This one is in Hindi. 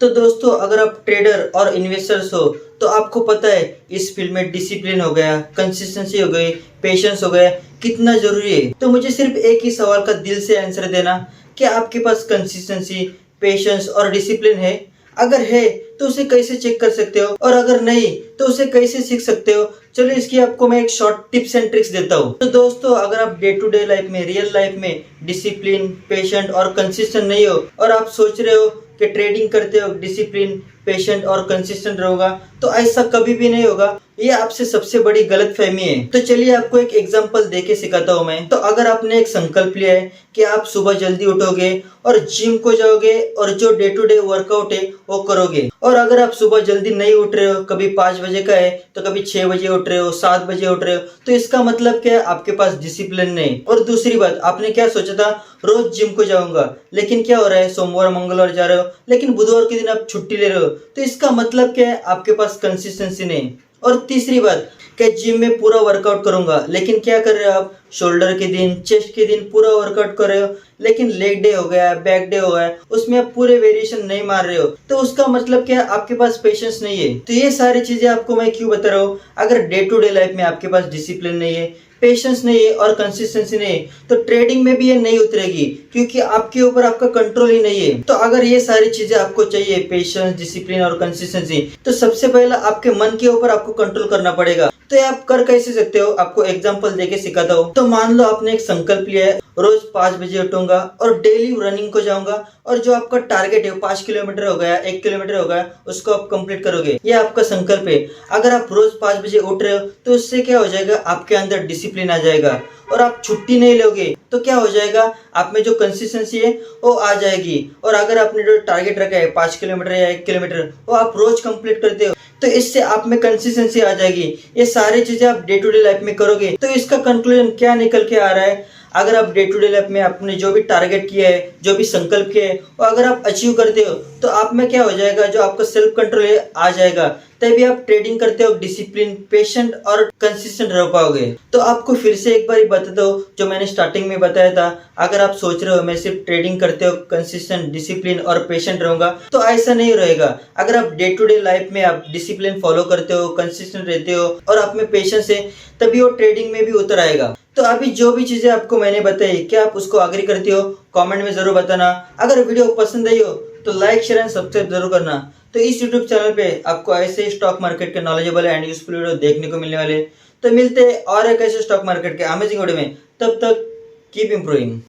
तो दोस्तों अगर आप ट्रेडर और इन्वेस्टर्स हो तो आपको पता है इस फील्ड में डिसिप्लिन हो गया, कंसिस्टेंसी हो गई, पेशेंस हो गया, कितना जरूरी है। तो मुझे सिर्फ एक ही सवाल का दिल से आंसर देना कि आपके पास कंसिस्टेंसी, पेशेंस और डिसिप्लिन है। अगर है तो उसे कैसे चेक कर सकते हो और अगर नहीं तो उसे कैसे सीख सकते हो। चलो इसकी आपको मैं एक शॉर्ट टिप्स एंड ट्रिक्स देता हूँ। तो दोस्तों अगर आप डे टू डे लाइफ में, रियल लाइफ में डिसिप्लिन, पेशेंट और कंसिस्टेंट नहीं हो और आप सोच रहे हो कि ट्रेडिंग करते हो डिसिप्लिन, पेशेंट और कंसिस्टेंट रहोगा, तो ऐसा कभी भी नहीं होगा। ये आपसे सबसे बड़ी गलतफहमी है। तो चलिए आपको एक एग्जांपल देके सिखाता हूँ मैं। तो अगर आपने एक संकल्प लिया है कि आप सुबह जल्दी उठोगे और जिम को जाओगे और जो डे टू डे वर्कआउट है वो करोगे, और अगर आप सुबह जल्दी नहीं उठ रहे हो, कभी 5 बजे का है तो कभी 6 बजे उठ रहे हो, 7 बजे उठ रहे हो, तो इसका मतलब क्या है, आपके पास डिसिप्लिन नहीं। और दूसरी बात, आपने क्या सोचा था, रोज जिम को जाऊंगा, लेकिन क्या हो रहा है, सोमवार मंगलवार जा रहे हो लेकिन बुधवार के दिन आप छुट्टी ले रहे हो, तो इसका मतलब क्या है, आपके पास कंसिस्टेंसी नहीं। और तीसरी बात, क्या जिम में पूरा वर्कआउट करूंगा, लेकिन क्या कर रहे हो आप, शोल्डर के दिन, चेस्ट के दिन पूरा वर्कआउट कर रहे हो, लेकिन लेग डे हो गया, बैक डे हो गया, उसमें आप पूरे वेरिएशन नहीं मार रहे हो, तो उसका मतलब क्या है, आपके पास पेशेंस नहीं है। तो ये सारी चीजें आपको मैं क्यों बता रहा हूँ, अगर डे टू डे लाइफ में आपके पास डिसिप्लिन नहीं है, पेशेंस नहीं है और कंसिस्टेंसी नहीं है, तो ट्रेडिंग में भी ये नहीं उतरेगी, क्योंकि आपके ऊपर आपका कंट्रोल ही नहीं है। तो अगर ये सारी चीजें आपको चाहिए, पेशेंस, डिसिप्लिन और कंसिस्टेंसी, तो सबसे पहला आपके मन के ऊपर आपको कंट्रोल करना पड़ेगा। तो ये आप कर कैसे सकते हो, आपको एग्जांपल देके सिखाता हूँ। तो मान लो आपने एक संकल्प लिया है, रोज 5 बजे उठूंगा और डेली रनिंग को जाऊंगा, और जो आपका टारगेट है 5 किलोमीटर हो गया, 1 किलोमीटर हो गया, उसको आप कंप्लीट करोगे। ये आपका संकल्प है। अगर आप रोज 5 बजे उठ रहे हो तो उससे क्या हो जाएगा, आपके अंदर डिसिप्लिन आ जाएगा, और आप छुट्टी नहीं लोगे तो क्या हो जाएगा, आप में जो कंसिस्टेंसी है वो आ जाएगी। और अगर आपने जो टारगेट रखा है 5 किलोमीटर या 1 किलोमीटर, वो आप रोज कंप्लीट करते हो, तो इससे आप में कंसिस्टेंसी आ जाएगी। ये सारी चीजें आप डे टू डे लाइफ में करोगे, तो इसका कंक्लूजन क्या निकल के आ रहा है, अगर आप डे टू डे लाइफ में आपने जो भी टारगेट किया है, जो भी संकल्प किया है, वो अगर आप अचीव करते हो, तो आप में क्या हो जाएगा, जो आपका सेल्फ कंट्रोल है आ जाएगा, तभी आप ट्रेडिंग करते हो डिसिप्लिन, पेशेंट और कंसिस्टेंट रह पाओगे। तो आपको फिर से एक बार बता दो जो मैंने स्टार्टिंग में बताया था, अगर आप सोच रहे हो मैं सिर्फ ट्रेडिंग करते हो कंसिस्टेंट, डिसिप्लिन और पेशेंट रहूंगा, तो ऐसा नहीं रहेगा। अगर आप डे टू डे लाइफ में आप डिसिप्लिन फॉलो करते हो, कंसिस्टेंट रहते हो और आप में पेशेंस है, तभी वो ट्रेडिंग में भी उतर आएगा। तो अभी जो भी चीजें आपको मैंने बताई, क्या आप उसको अग्री करती हो, कमेंट में जरूर बताना। अगर वीडियो पसंद आई हो तो लाइक, शेयर एंड सब्सक्राइब जरूर करना। तो इस यूट्यूब चैनल पे आपको ऐसे स्टॉक मार्केट के नॉलेजेबल एंड यूजफुल वीडियो देखने को मिलने वाले। तो मिलते हैं और एक ऐसे स्टॉक मार्केट के अमेजिंग वीडियो में, तब तक कीप इंप्रूविंग।